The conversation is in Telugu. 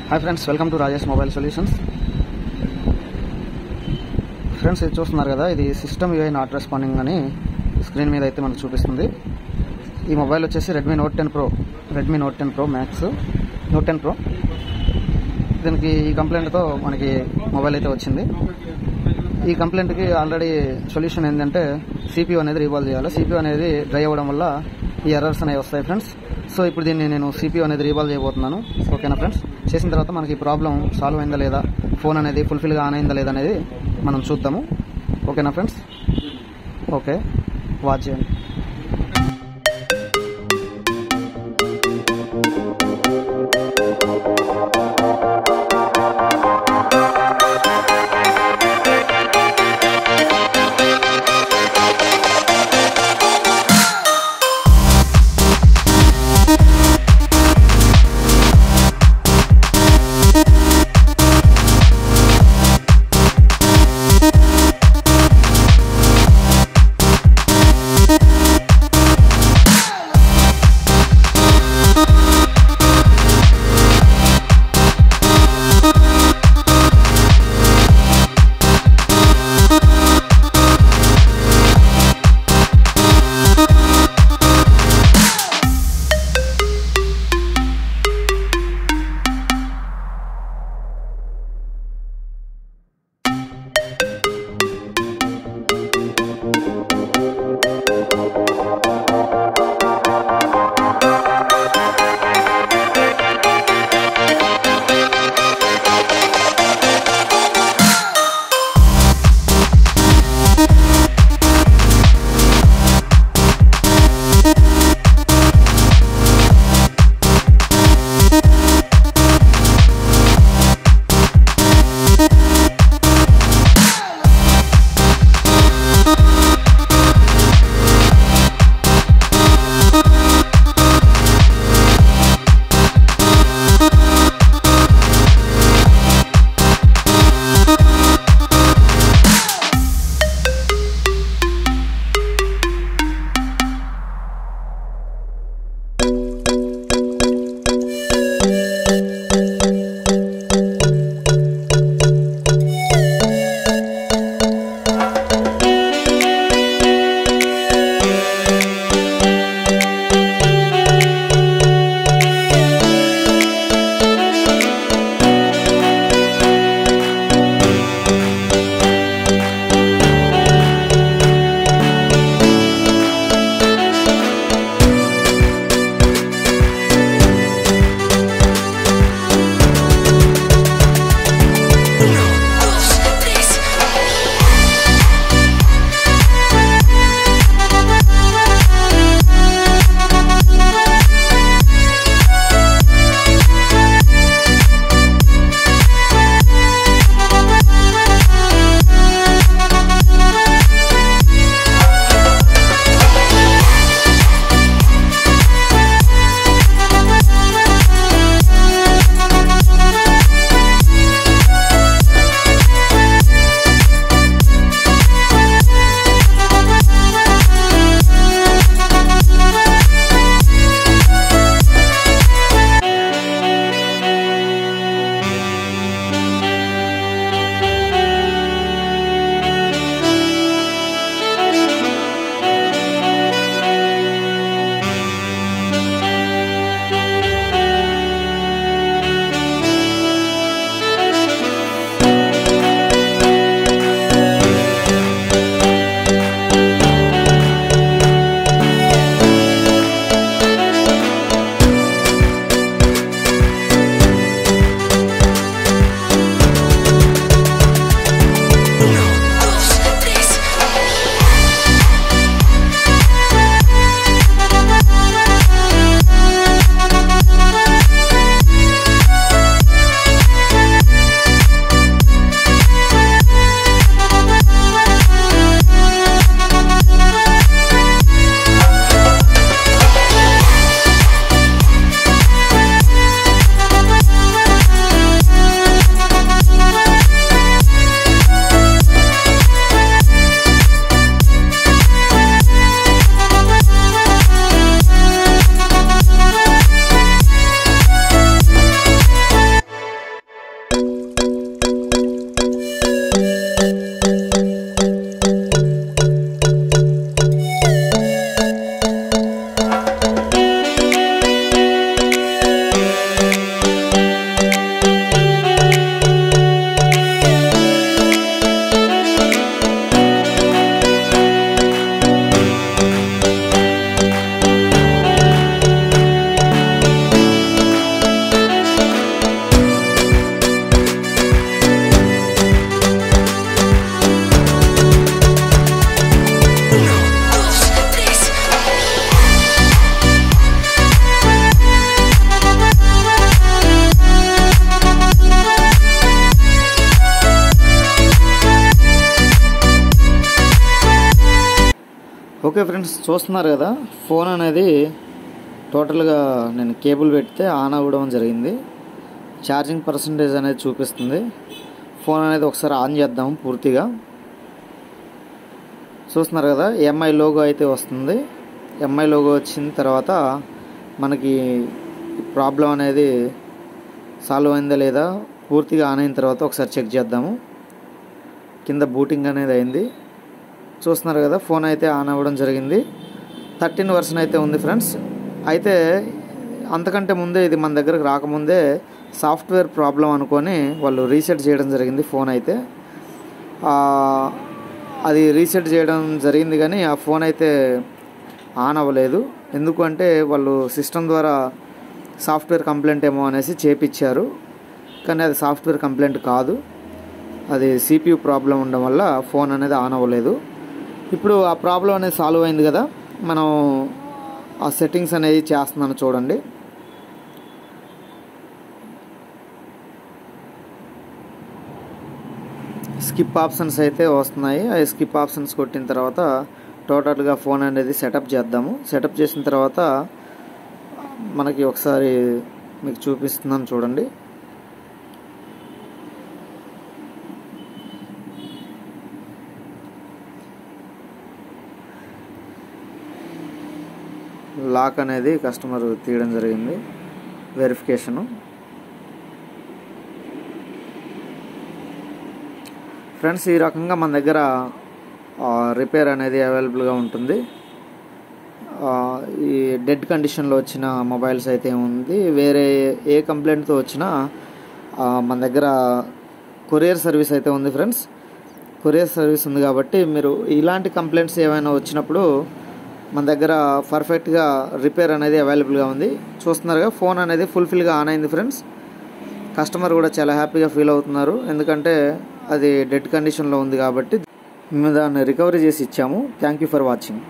Hi friends, welcome to Rajesh mobile solutions. Friends, ఇది చూస్తున్నారు కదా, ఇది సిస్టమ్ యూఐ నాట్ రెస్పాండింగ్ అని స్క్రీన్ మీద అయితే మనకు చూపిస్తుంది. ఈ మొబైల్ వచ్చేసి Redmi note 10 pro max, note 10 pro. దీనికి ఈ కంప్లైంట్తో మనకి మొబైల్ అయితే వచ్చింది. ఈ కంప్లైంట్కి ఆల్రెడీ సొల్యూషన్ ఏంటంటే CPU అనేది రీవాల్వ్ చేయాలి. CPU అనేది డ్రై అవ్వడం వల్ల ఈ ఎర్రర్స్ అనేవి వస్తాయి ఫ్రెండ్స్. సో ఇప్పుడు దీన్ని నేను CPU అనేది రీవాల్వ్ చేయబోతున్నాను. ఓకేనా ఫ్రెండ్స్? చేసిన తర్వాత మనకి ఈ ప్రాబ్లం సాల్వ్ అయిందా లేదా, ఫోన్ అనేది ఫుల్ఫిల్గా ఆన్ అయిందా లేదా అనేది మనం చూద్దాము. ఓకేనా ఫ్రెండ్స్? ఓకే, వాచ్ చేయండి. ఓకే ఫ్రెండ్స్, చూస్తున్నారు కదా, ఫోన్ అనేది టోటల్గా నేను కేబుల్ పెడితే ఆన్ అవ్వడం జరిగింది. ఛార్జింగ్ పర్సంటేజ్ అనేది చూపిస్తుంది. ఫోన్ అనేది ఒకసారి ఆన్ చేద్దాము పూర్తిగా. చూస్తున్నారు కదా, ఎంఐ లోగో అయితే వస్తుంది. ఎంఐ లోగో వచ్చిన తర్వాత మనకి ప్రాబ్లం అనేది సాల్వ్ అయిందా లేదా పూర్తిగా ఆన్ అయిన తర్వాత ఒకసారి చెక్ చేద్దాము. కింద బూటింగ్ అనేది అయింది. చూస్తున్నారు కదా, ఫోన్ అయితే ఆన్ అవ్వడం జరిగింది. 13 వర్షన్ అయితే ఉంది ఫ్రెండ్స్. అయితే అంతకంటే ముందే ఇది మన దగ్గరకు రాకముందే సాఫ్ట్వేర్ ప్రాబ్లం అనుకొని వాళ్ళు రీసెట్ చేయడం జరిగింది. ఫోన్ అయితే అది రీసెట్ చేయడం జరిగింది కానీ ఆ ఫోన్ అయితే ఆన్ అవ్వలేదు. ఎందుకంటే వాళ్ళు సిస్టమ్ ద్వారా సాఫ్ట్వేర్ కంప్లైంట్ ఏమో అనేసి చేపించారు. కానీ అది సాఫ్ట్వేర్ కంప్లైంట్ కాదు, అది CPU ప్రాబ్లం ఉండడం వల్ల ఫోన్ అనేది ఆన్ అవ్వలేదు. ఇప్పుడు ఆ ప్రాబ్లం అనేది సాల్వ్ అయింది కదా, మనం ఆ సెట్టింగ్స్ అనేది చేస్తున్నాను చూడండి. స్కిప్ ఆప్షన్స్ అయితే వస్తున్నాయి. ఆ స్కిప్ ఆప్షన్స్ కొట్టిన తర్వాత టోటల్గా ఫోన్ అనేది సెటప్ చేద్దాము. సెటప్ చేసిన తర్వాత మనకి ఒకసారి మీకు చూపిస్తున్నాను చూడండి. లాక్ అనేది కస్టమర్ తీయడం జరిగింది, వెరిఫికేషను. ఫ్రెండ్స్, ఈ రకంగా మన దగ్గర రిపేర్ అనేది అవైలబుల్గా ఉంటుంది. ఈ డెడ్ కండిషన్లో వచ్చిన మొబైల్స్ అయితే ఉంది. వేరే ఏ కంప్లైంట్తో వచ్చినా మన దగ్గర కొరియర్ సర్వీస్ అయితే ఉంది ఫ్రెండ్స్. కొరియర్ సర్వీస్ ఉంది కాబట్టి మీరు ఇలాంటి కంప్లైంట్స్ ఏమైనా వచ్చినప్పుడు మన దగ్గర పర్ఫెక్ట్గా రిపేర్ అనేది అవైలబుల్గా ఉంది. చూస్తున్నారుగా, ఫోన్ అనేది ఫుల్ఫిల్గా ఆన్ అయింది ఫ్రెండ్స్. కస్టమర్ కూడా చాలా హ్యాపీగా ఫీల్ అవుతున్నారు. ఎందుకంటే అది డెడ్ కండిషన్లో ఉంది కాబట్టి మేము దాన్ని రికవరీ చేసి ఇచ్చాము. Thank you for watching.